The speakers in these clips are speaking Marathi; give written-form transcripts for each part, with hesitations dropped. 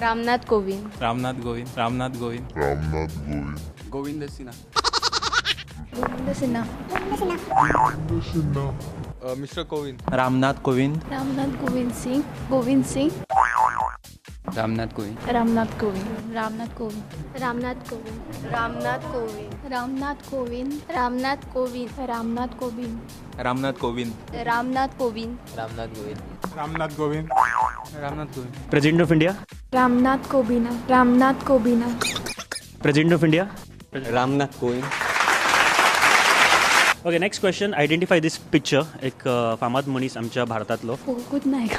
Ramnath Kovind Ramnath Govind Ramnath Govind Govind Sinha Govind Sinha mister Kovind Ramnath Kovind Ramnath Govind Singh Govind Singh Ramnath Kovind Ramnath Kovind Ramnath Kovind Ramnath Kovind Ramnath Kovind Ramnath Kovind Ramnath Kovind Ramnath Kovind Ramnath Kovind Ramnath Kovind Ramnath Govind Ramnath Kovind Ramnath Govind president of India. Ramnath कोबिना रामनाथ कोबिना president of India. Ramnath Kovind okay, next question. Identify this picture. एक फामाद मनीस आमच्या भारतातलो. फोगूत नायक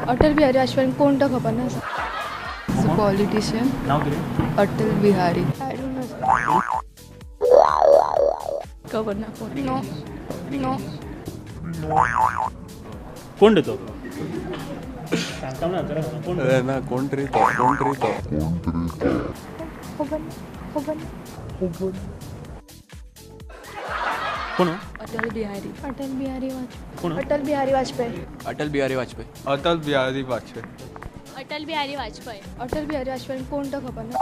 अटल बिहारी वाजपेयी कोण तो खबर ना पॉलिटिशियन नाव कितें? अटल बिहारी खबर ना कोण नो नो कोण रे तो? सांगता ना जरा कोण? ना कोण तरी तो कोण हो? अटल बिहारी वाजपेयी कोण हो? अटल बिहारी वाजपेयी अटल बिहारी वाजपेयी अटल बिहारी वाजपेयी अटल बिहारी वाजपेयी अटल बिहारी वाजपेयी कोण तो खबर ना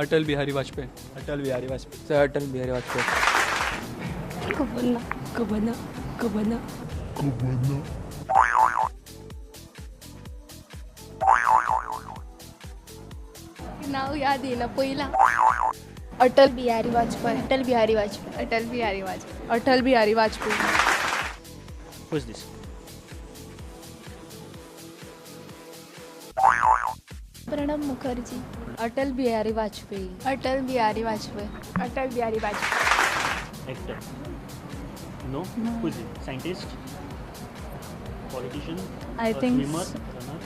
अटल बिहारी वाजपेयी अटल बिहारी वाजपेयी सर अटल बिहारी वाजपेयी खबर ना नाव याद येईना पहिला Atal Bihari Vajpayee Atal Bihari Vajpayee Atal Bihari Vajpayee Atal Bihari Vajpayee Who is this? Pranab Mukherjee Atal Bihari Vajpayee Atal Bihari Vajpayee Atal Bihari Vajpayee Actor. No? Who is it? Scientist? Politician? I think Swimmer? so. Runner?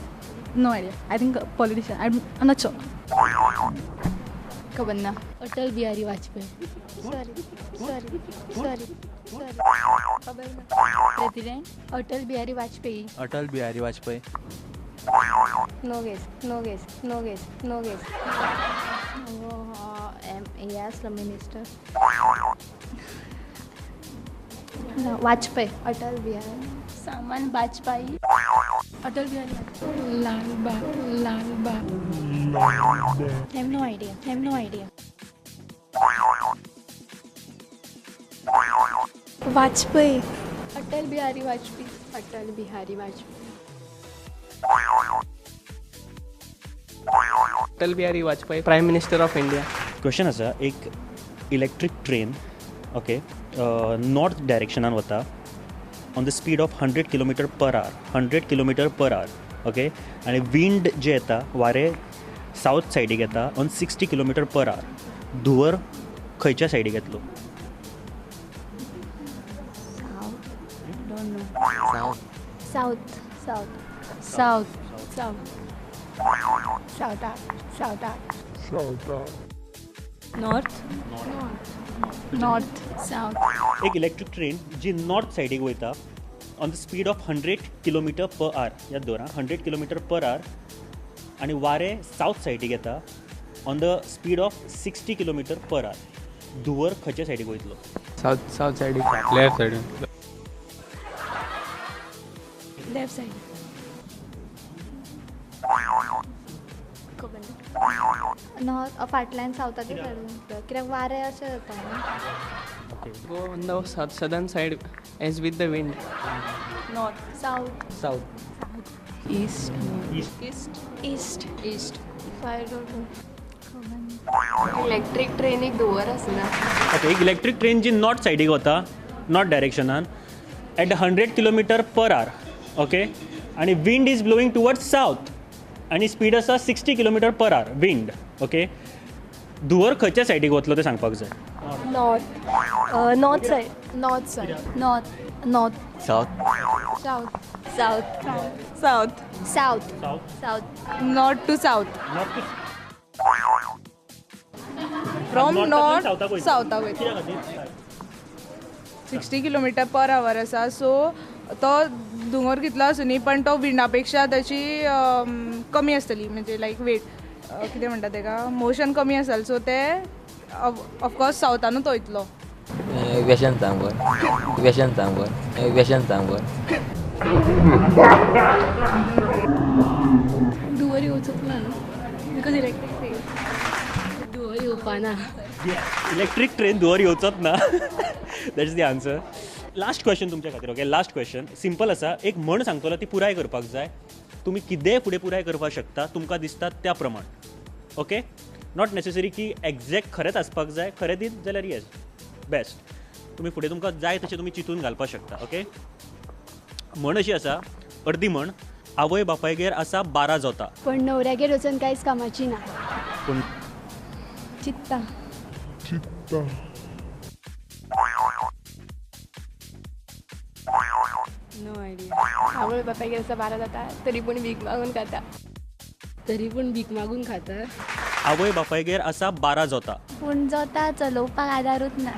No idea I think politician I am not sure खबर ना Atal Bihari Vajpayee sorry president Atal Bihari Vajpayee Atal Bihari Vajpayee no guess yes the minister Vajpayee Atal Bihari सामान वाजपेयी अटल बिहारी लाल बाग I have no idea Vajpayee Atal Bihari Vajpayee Atal Bihari Vajpayee prime minister of India. Question आसा, एक इलेक्ट्रीक ट्रेन ओके नॉर्थ डायरेक्शनान वता on the speed of 100 kilometre per hour okay, आनी विंड जे येता वारे साऊथ सायडीक येता ऑन 60 किलोमीटर पर आवर. धुंवर खंयच्या सायडीक येतलो? नॉर्थ साऊथ एक इलेक्ट्रीक ट्रेन जी नॉर्थ सायडीक वयता on the speed of 100 kilometre per आवर. याद दवरा, 100 किलोमीटर पर आवर. आनी वारे साऊथ सायडीक येता on the speed of 60 kilometre per आवर. धुंवर खंयच्या सायडीक वयतलो? South side left side left side north फाटल्यान सावथाच्या सायडीन कित्याक वारें अशें जाता न्हू. Go on the southern side as with the wind. North South. East electric train एक धुंवर आसना. ओके, एक इलेक्ट्रीक ट्रेन जी नॉर्थ सायडीक वता नॉर्थ डायरेक्शनान at 100 kilometre per hour okay, आनी wind is blowing towards south आनी स्पीड आसा 60 kilometre per hour wind okay. धुंवर खंयच्या सायडीक वतलो तें सांगपाक जाय. North side north south north to south from north सावथाक सावथाक वयता कित्या खातीर? 60 किलोमीटर पर आवर आसा. सो तो दोंगर कितलो आसूं न्ही पण तो विंडा पेक्षा ताची कमी आसतली म्हणजे लायक वेट कितें म्हणटा तेका मोशन कमी आसतलें. सो ते ऑफकोर्स सावथानूच वयतलो. क्वेश्चन सांग दुवर येवचोच ना बिकॉज इलेक्ट्रीक ट्रेन दुवर येवपाना इलेक्ट्रीक ट्रेन दुवर येवचोच ना that is the answer. Last question तुमच्या खातीर. ओके, लास्ट क्वेश्चन सिंपल आसा. एक म्हण सांगतलो ती पुराय करपाक जाय. तुमी कितेंय फुडें पुराय करपाक शकता तुमकां दिसता त्या प्रमाण. ओके, नॉट नेसेसरी की एग्जॅक्ट खरेंच आसपाक जाय. खरें दीत जाल्यार येस बेस्ट. तुमी फुडें तुमकां जाय तशें तुमी चिंतून घालपाक शकता. ओके, म्हण अशी आसा, अर्दी म्हण, आवय बापायगेर आसा 12 जोतां पण नवऱ्यागेर वचून कांयच कामाची ना. पूण चित्ता नो आयडिया. आवय बापायगेर आसा 12 जाता तरी पूण भीक मागून खाता. आवय बापायगेर आसा 12 जोतां पूण जोता चलोवपाक आदारूच ना.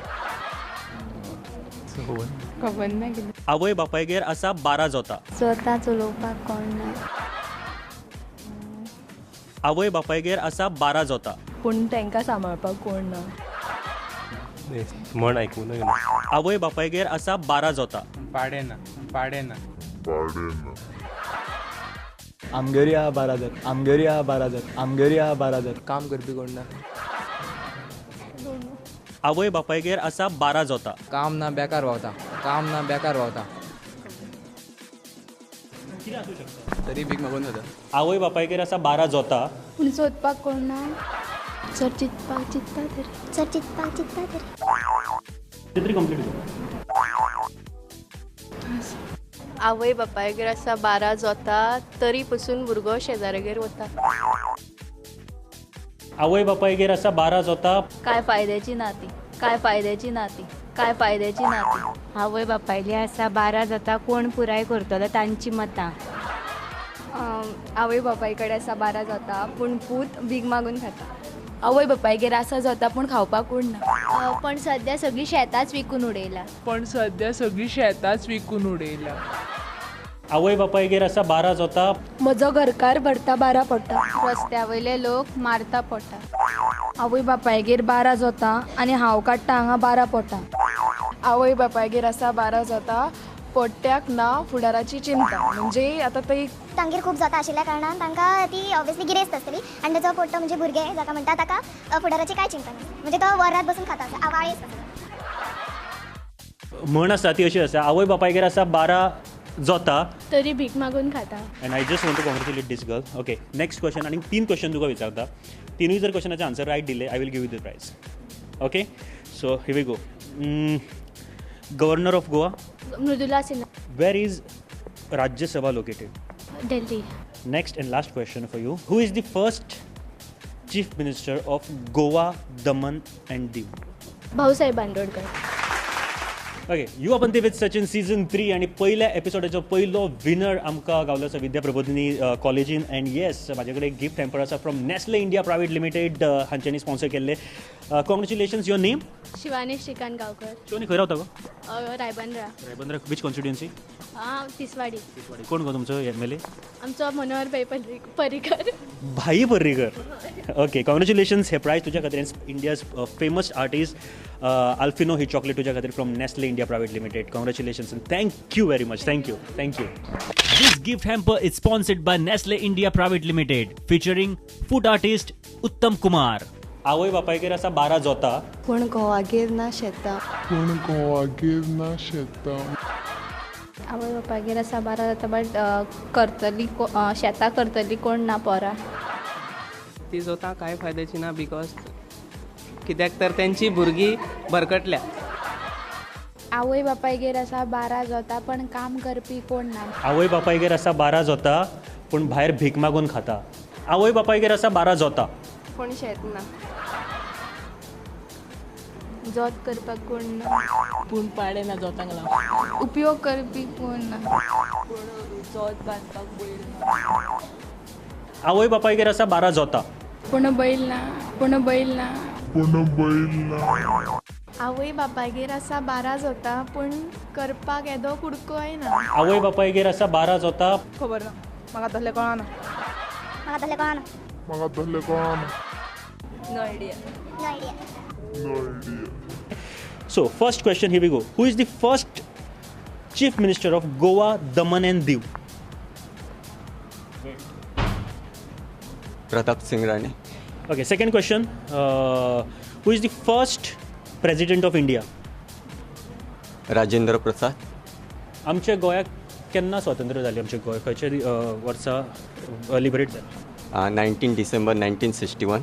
खबर ना कितें. आवय बापायगेर आसा 12 जोतां जोता चलोवपाक कोण ना. आवय बापायगेर आसा 12 जोतां पूण तांकां सांबाळपाक कोण ना. म्हण ऐकूं ना. आवय बापायगेर आसा 12 जोतां पाडेना. आमगेरी आहा 12 जात. आमगेरी आहा 12 जात. आमगेरी आहा 12 जात. काम करपी कोण ना. आवय बापायगेर आसा 12 जोतां काम ना बेकार व्हांवता. तरी भीक मागून खाता. आवय बापायगेर आसा 12 जोतां पूण सोदपाक कोण ना. चर चिंतपाक चिंतता तरी. तरी कंप्लीट आवय बापायगेर आसा 12 जोता तरी पसून भुरगो शेजाऱ्यागेर वता. आवय बापायगेर आसा 12 जोतां काय फायद्याची नाती. आवय बापायली आसा 12 जाता कोण पुराय करतलो तांची मतां. आवय बापाय कडेन आसा 12 जाता पूण पूत भीक मागून खाता. आवय बापायगेर आसा जाता पूण खावपाक कोण ना. पण सद्या सगळीं शेतांच विकून उडयला. आवय बापायगेर आसा 12 जोतां म्हजो घरकार भरता 12 पोटा. रस्त्या वयले लोक मारता पोटा. आवय बापायगेर 12 जाता आनी हांव काडटा हांगा 12 पोटा. आवय बापायगेर आसा 12 जाता पोट्ट्याक ना फुडाराची चिंता. म्हणजे आतां ते तांगेर खूब जोतां आशिल्ल्या कारणान तांकां ती ऑब्वियसली गिरेस्त आसतली आनी ताचो पोट्टो म्हणजे भुरगे जाका म्हणटा ताका फुडाराची कांय चिंता ना. म्हणजे तो वरात बसून खाता आवाळी आसता. म्हण आसा ती अशी आसा, आवय बापायगेर आसा 12 जोतां तरी भीक मागून खाता. And I just want to congratulate this girl. Okay, next question. आणि 3 क्वेश्चन तुका विचारता. तिनूय जर क्वेश्चनाचे आन्सर रायट दिले I will give you the prize. Okay, so here we go. Governor of Goa. Mridula Sinha. Where is Rajya Sabha located? Delhi. Next and last question for you. Who is the first Chief Minister of Goa, Daman and Diu? Bhausaheb Bandodkar. Okay, युवा पंथी विथ सचिन सीझन 3 आणि पहिल्या एपिसोडाचो पहिलो विनर आमकां गावलो आसा विद्या प्रबोधिनी कॉलेजीन. एंड येस, म्हाजे कडेन गिफ्ट हॅम्पर आसा from Nestle India private limited. हांच्यांनी स्पॉन्सर केल्ले. Congratulations. Your name? Shivani Shrikant Gaonkar. Shivani खंय रावता गो? रायबंद्रा. रायबंद्रा. Which constituency? तिसवाडी. कोण गो तुमचो एम.एल.ए? आमचो मनोहर भाई पर्रीकर. भाई पर्रीकर. Okay, congratulations. हे प्रायज तुज्या खातीर. इंडियाज फेमस आर्टिस्ट अल्फिनो ही चॉकलेट तुज्या खातीर from Nestle India private limited. Congratulations and thank you very much. Thank you. This gift hamper is sponsored by Nestle India Private Limited, featuring food artist Uttam Kumar. आवय बापायगेर आसा 12 जोतां पूण घोवागेर ना शेतां. आवय बापायगेर आसा 12 जाता बट करतली शेतां करतली कोण ना पोरां. ती जोता कांय फायद्याची ना बिकॉज कित्याक तर तेंची भुरगीं भरकटल्या. आवय बापायगेर आसा 12 जाता पण काम करपी कोण ना. आवय बापायगेर आसा 12 जोतां पूण भायर भीक मागून खाता. आवय बापायगेर आसा 12 जोतां पूण शेत ना. जोत करपाक कोण ना. पूण पाडे ना जोतांक लागून. उपयोग करपी कोण ना. जोत बांदपाक बैल ना. आवय बापायगेर आसा 12 जोतां पूण बैल ना. आवय बापायगेर आसा 12 जाता पूण करपाक येदो कुडकोय ना. आवय बापायगेर आसा 12 जोतां खबर ना. म्हाका तसलें कळना. No idea. So, first question, here we go. Who is the first chief minister of Goa, Daman and Diu? Pratap Singh Rane. Okay, second question. Who is the first president of India? Rajendra Prasad. आमच्या गोंयाक केन्ना स्वातंत्र्य जालें? आमचें गोंय खंयच्या वर्सा लिबरेट जालें? 19 डिसेंबर 1961.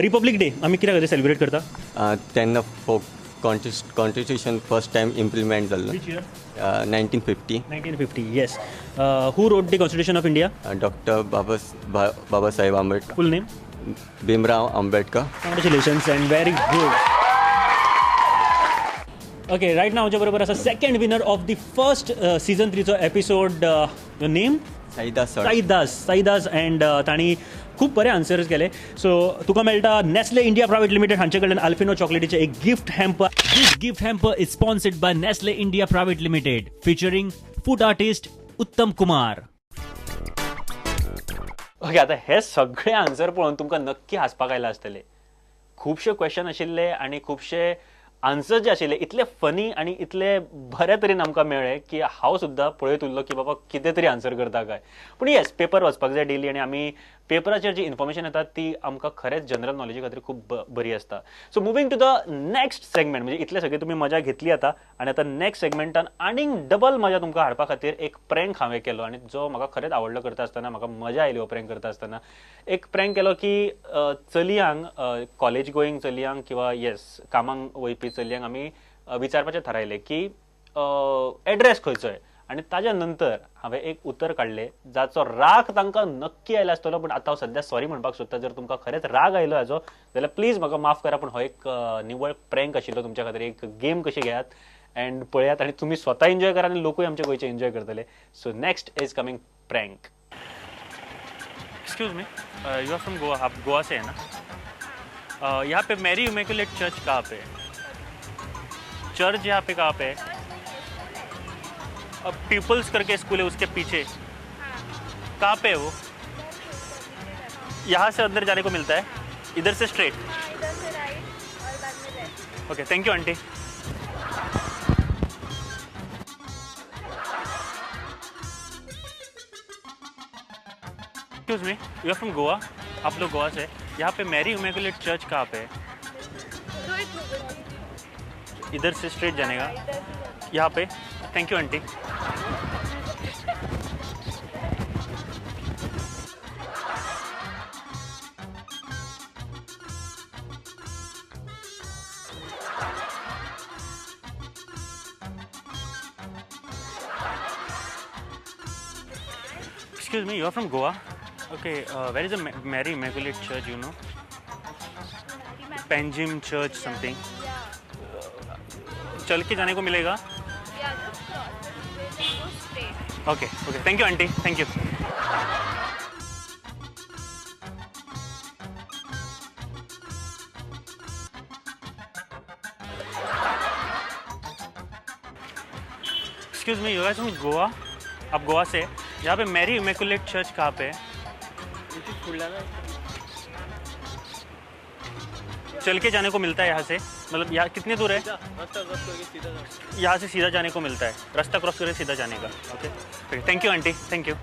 रिपब्लीक डे आमी कित्याक खातीर सेलिब्रेट करता? तेन्ना कॉन्स्टिट्यूशन फर्स्ट टायम इम्प्लिमेंट जाल्लो. 1950. 1950, yes. Who wrote the Constitution of India? Doctor Babasaheb Ambedkar. Full name? Bhimrao Ambedkar. Congratulations and very good. Okay, right now आमच्या बरोबर आसा second winner of the first season 3चो episode. Your name? Saidas and तांणी खूब बरे आन्सर्स केले. सो तुका मेळटा नेस्ले इंडिया प्रायवेट लिमिटेड हांचे कडल्यान अल्फिनो चॉकलेटीचे एक gift hamper. This gift hamper is sponsored by Nestle India private limited featuring food artist Uttam Kumar. Okay, आता हे सगळे आन्सर पळोवन तुमकां नक्की हांसपाक आयला आसतले. खुबशे क्वेश्चन आशिल्ले आनी खुबशे आन्सर जे आशिल्ले इतले फनी आनी इतले बरे तरेन आमकां मेळ्ळे की हांव सुद्दां पळयत उरलो की बाबा कितें तरी आन्सर करता काय. पूण येस, पेपर वाचपाक जाय डेली आनी आमी पेपराचेर जी इन्फॉर्मेशन येता ती आमकां खरेंच जनरल नॉलेजी खातीर खूब बरी आसता. So moving to the next segment, म्हणजे इतले सगळे तुमी मजा घेतली आतां आनी आतां नेक्स्ट सेगमेंटान आनीक डबल मजा तुमकां हाडपा खातीर एक प्रँक हांवें केलो आनी जो म्हाका खरेंच आवडलो करता आसतना. म्हाका मजा आयली हो प्रँक करता आसतना. एक प्रँक केलो की चलयांक, कॉलेज गोईंग चलयांक किंवा येस कामाक वयपी चलयांक आमी विचारपाचें थारायलें की एड्रेस खंयचो आहे. आनी ताज्या नंतर हांवें एक उतर काडलें जाचो राग तांकां नक्की आयला आसतलो. पूण आतां हांव सद्या सॉरी म्हणपाक सोदता जर तुमकां खरेंच राग आयलो हाजो जाल्यार प्लीज म्हाका माफ करा. पूण हो एक निवळ प्रँक आशिल्लो तुमच्या खातीर, एक गेम कशी घेयात अँड पळयात आनी तुमी स्वता एन्जॉय करा आनी लोकूय आमचे गोंयचे एन्जॉय करतले. So next is coming prank. Excuse me, you are from Goa, आप गोवा से है ना? यहाँ पे मैरी इमैक्युलेट चर्च कहाँ पे है? चर्च यहाँ पे कहाँ पे है? पीपल्स करके स्कूल है उसके पीछे. कहाँ पे है वो? यहाँ से अंदर जाने को मिलता है, इधर से straight. Okay, thank you aunty. Excuse me, you are from Goa, आप लोग गोवा से. यहाँ पे मैरी इमैक्युलेट चर्च कहाँ पे है? इधर से स्ट्रेट जाने का, यहाँ पे. Thank you aunty. Excuse me, you are from Goa? Okay, where is the Mary Immaculate Church, you know? Panjim Church something. चल के जाने को मिलेगा? Okay, okay. Thank you, auntie. Thank you. Excuse me, you guys from Goa? आप गोवा से? यहाँ पे मैरी इमैक्युलेट चर्च कहाँ पे है? चल के जाने को मिलता है यहाँ से, मतलब यहाँ कितनी दूर है? यहाँ से सीधा जाने को मिलता है, रास्ता क्रॉस करके सीधा जाने का. Okay, thank you aunty. Thank you.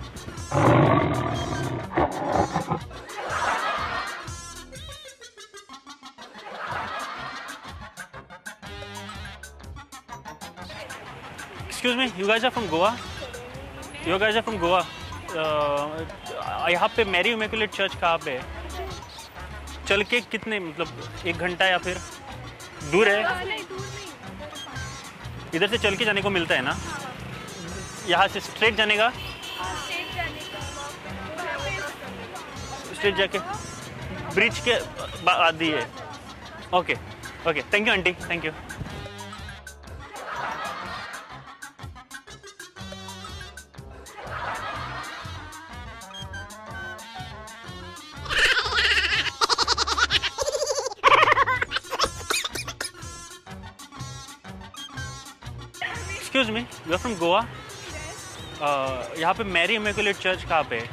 Excuse me, you guys are from Goa? You guys are from Goa. यहाँ पे मैरी इमैक्युलेट चर्च कहाँ पे है? चल के कितने, मतलब 1 घंटा या फिर दूर है? इधर से चल के जाने को मिलता है ना? यहाँ से स्ट्रेट जाने का? स्ट्रेट जाके ब्रिज के आदि है. Okay okay, thank you aunty. Thank you. Excuse me, you are from Goa? यहाँ पे मैरी इमैक्युलेट चर्च कहाँ पे है?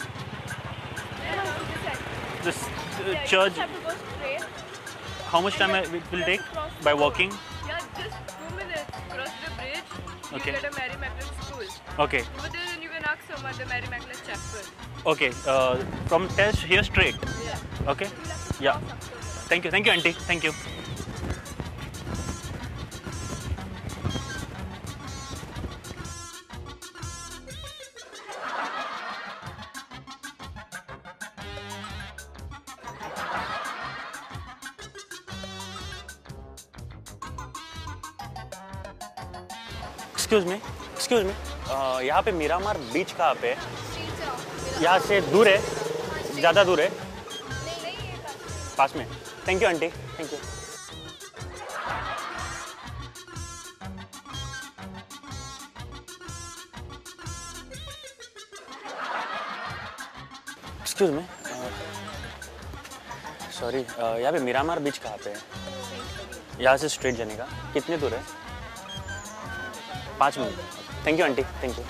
This church. How much time it will take by walking? Okay. You get a Mary Magdalene school. Okay. Over there, then you can ask someone the Mary Magdalene Chapel. Okay. From test here straight. Yeah. Okay. Yeah. Thank you, auntie. Thank you. Excuse me यहाँ पे मीरामार बीच कहाँ पे है? यहाँ से दूर है, ज़्यादा दूर है? पास में। Thank you aunty, thank you. Excuse me, sorry, यहाँ पे मीरामार बीच कहाँ पे है? यहाँ से स्ट्रेट जाने का कितने दूर है? 5 minute. Thank you aunty, thank you.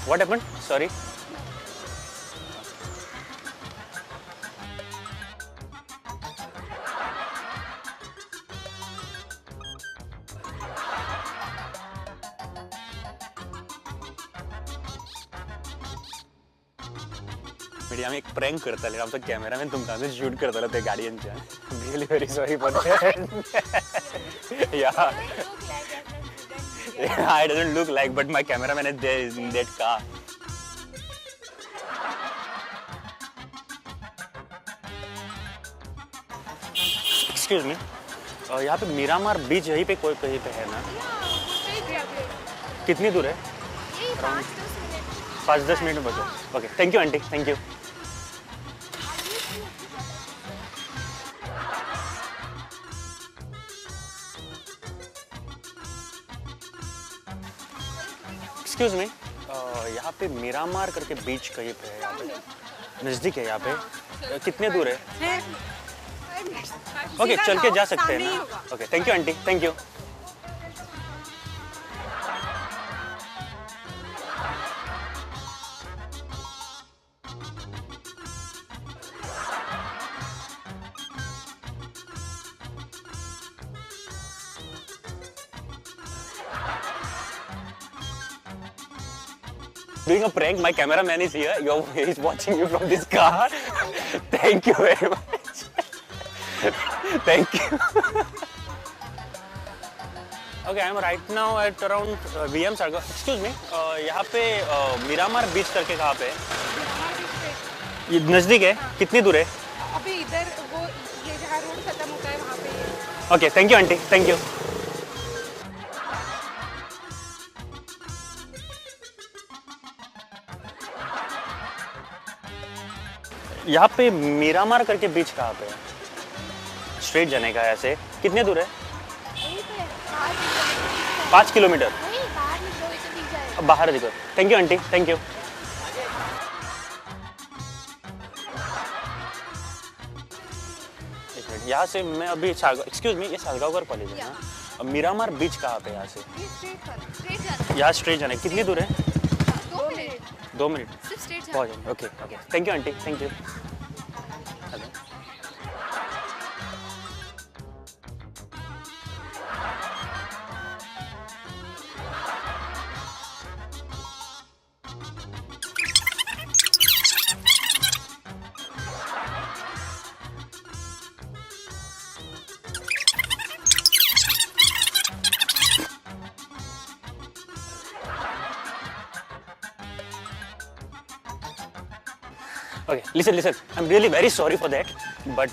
What happened? Sorry. Media में एक प्रँक करताले आमचो कॅमेरामॅन तुमकां शूट करतालो ते गाडयांच्या really very sorry for that या I doesn't look like, but my cameraman is there in that car. Excuse me, यहाँ पे मीरामार बीच यहीं पे कोई कहीं पे है ना? कितनी दूर है? 5-10 मिनट में बचो। Okay, thank you aunty, thank you. Excuse मी, यहाँ पे मीरामार करके बीच कहीं पे है? यहाँ पे नजदीक है, यहाँ पे कितने दूर है? ओके, चल के जा सकते हैं ना? Okay, thank you aunty, thank you. Doing a prank. My cameraman is here. He's watching you from this car. Thank you very much. Thank you. Okay, I am right now at around VM Sarga. Excuse me. यहाँ पे मीरामार बीच करके कहाँ पे है? ये नजदीक है? कितनी दूर है? अभी इधर वो ये जहाँ रोड खत्म होता है वहाँ पे। Okay, thank you aunty. Thank you. यहाँ पे मीरामार करके बीच कहाँ पे है? स्ट्रेट जाने का ऐसे कितने दूर है? 5 किलोमीटर। बाहर दिखो। Thank you aunty, thank you. यहाँ से मैं अभी एक्सक्यूज मी, ये सालगांवकर कॉलेज है ना? मीरामार बीच कहाँ पे? यहाँ से यहाँ स्ट्रेट जाना है, कितनी दूर है? 2 मिनट पहुँच जाएंगे। Okay okay, thank you aunty, thank you. Hello, okay, listen. I'm really very sorry for that, but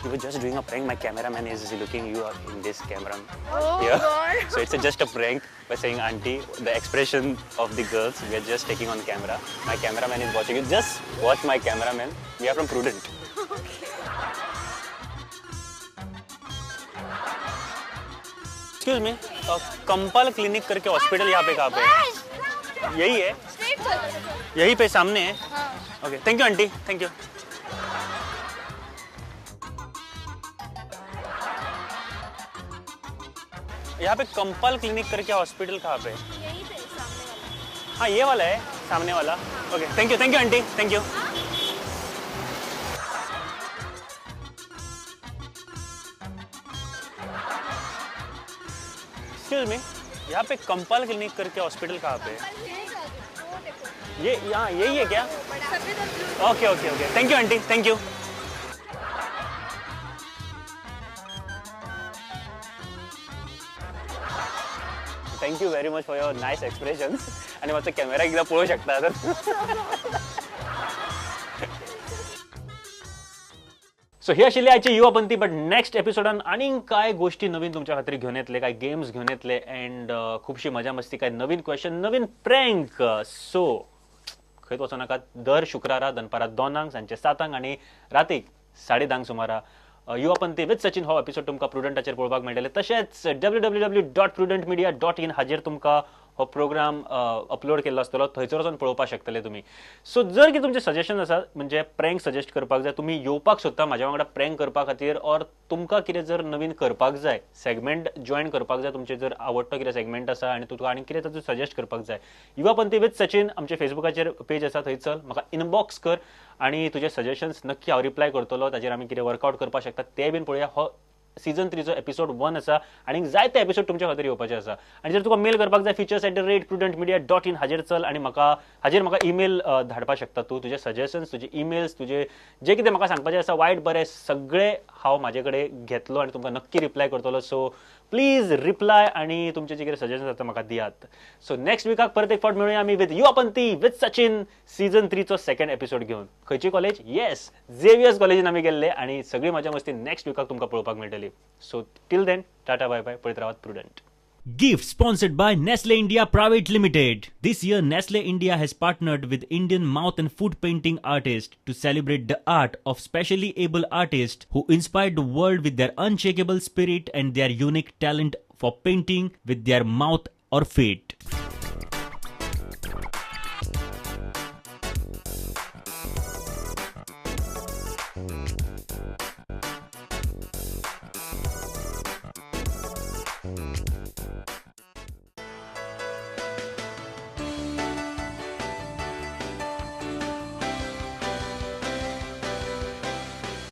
we were just doing a prank. My cameraman is looking you up in this camera. Oh Yeah. God. So it's just a prank by saying auntie. The expression of the girls we are just taking on camera. My cameraman is watching you. Just watch my cameraman. We are from Prudent. Excuse me, कंपाल क्लिनिक करके हॉस्पिटल यहाँ पे कहाँ पे है? यही है? यही पे सामने है? Okay, thank you aunty, thank you. यहाँ पे कंपाल क्लिनिक करके हॉस्पिटल कहाँ पे है? यहीं पे सामने वाला। हाँ, ये वाला है, सामने वाला। Okay, thank you aunty, thank you. Excuse मी, यहाँ पे कंपाल क्लिनिक करके हॉस्पिटल कहाँ पे है? ये यहाँ यही है क्या? Okay okay okay, thank you aunty, thank you. Thank you very much for your nice expressions. आणि माझा कॅमेरा एकदा पळू शकता तर. सो ही आशिल्ली आयची युवापंथी. बट नेक्स्ट एपिसोडान आनीक काय गोष्टी नवीन तुमच्या खातीर घेवन येतले, काय गेम्स घेवन येतले अँड खुबशी मजा मस्ती, काय नवीन क्वेश्चन, नवीन प्रँक. सो खंयच वचो नाका. दर शुक्रारा दनपारां 2 सांजचे 7 आणि रातीक 10:30 सुमारा युवापंथी विथ सचिन हो एपिसोड तुमकां प्रुडंटाचेर पळोवपाक मेळटले. तशेंच www.prudentmedia.in हाजेर तुमकां हो प्रोग्राम अपलोड केल्लो आसतलो, थंयसर वचून पळोवपाक शकतले तुमी. सो जर की तुमचे सजेशन आसा, म्हणजे प्रँक सजेस्ट करपाक जाय, तुमी येवपाक सोदता म्हाज्या वांगडा प्रँक करपा खातीर, ऑर तुमकां कितें जर नवीन करपाक जाय, सेगमेंट जॉईन करपाक जाय, तुमचे जर आवडतो कितें सेगमेंट आसा आनी तुका आनी कितें तातूंत सजेस्ट करपाक जाय, युवापंथी विथ सचिन आमचे फेसबुकाचेर पेज आसा, थंय चल म्हाका इनबॉक्स कर आणि तुझे सजेशन्स नक्की हांव रिप्लाय करतलो. ताजेर आमी कितें वर्कआउट करपाक शकता तें बीन पळोवया. हो सीझन 3 एपिसोड 1 आसा आणि जायते एपिसोड तुमच्या खातीर येवपाचे आसा. आणि जर तुका मेल करपाक जाय features@prudentmedia.in हाजेर चल आणि हाजेर म्हाका ईमेल धाडपाक शकता. तूं तुजे सजेशन्स, तुजे ईमेल्स, तुजे जे कितें म्हाका सांगपाचें आसा, वायट बरें सगळे हांव म्हाजे कडेन घेतलो आणि तुमकां नक्की रिप्लाय करतलो. सो प्लीज रिप्लाय आणि तुमचे जे कितें सजेशन्स आसा म्हाका दियात. सो नेक्स्ट विकाक परत एक फावट मेळुया आमी with Yuvapanthi with Sachin season 3 second episode घेवन. खंयची कॉलेज? येस, झेवियर्स कॉलेजीन आमी गेल्ले आणि सगळी मजा मस्ती नेक्स्ट विकाक तुमकां पळोवपाक मेळटली. So till then, tata bye bye. पळयत रावात Prudent. Gift sponsored by Nestle India Private Limited. This year, Nestle India has partnered with Indian mouth and food painting artists to celebrate the art of specially able artists who inspired the world with their unshakable spirit and their unique talent for painting with their mouth or feet.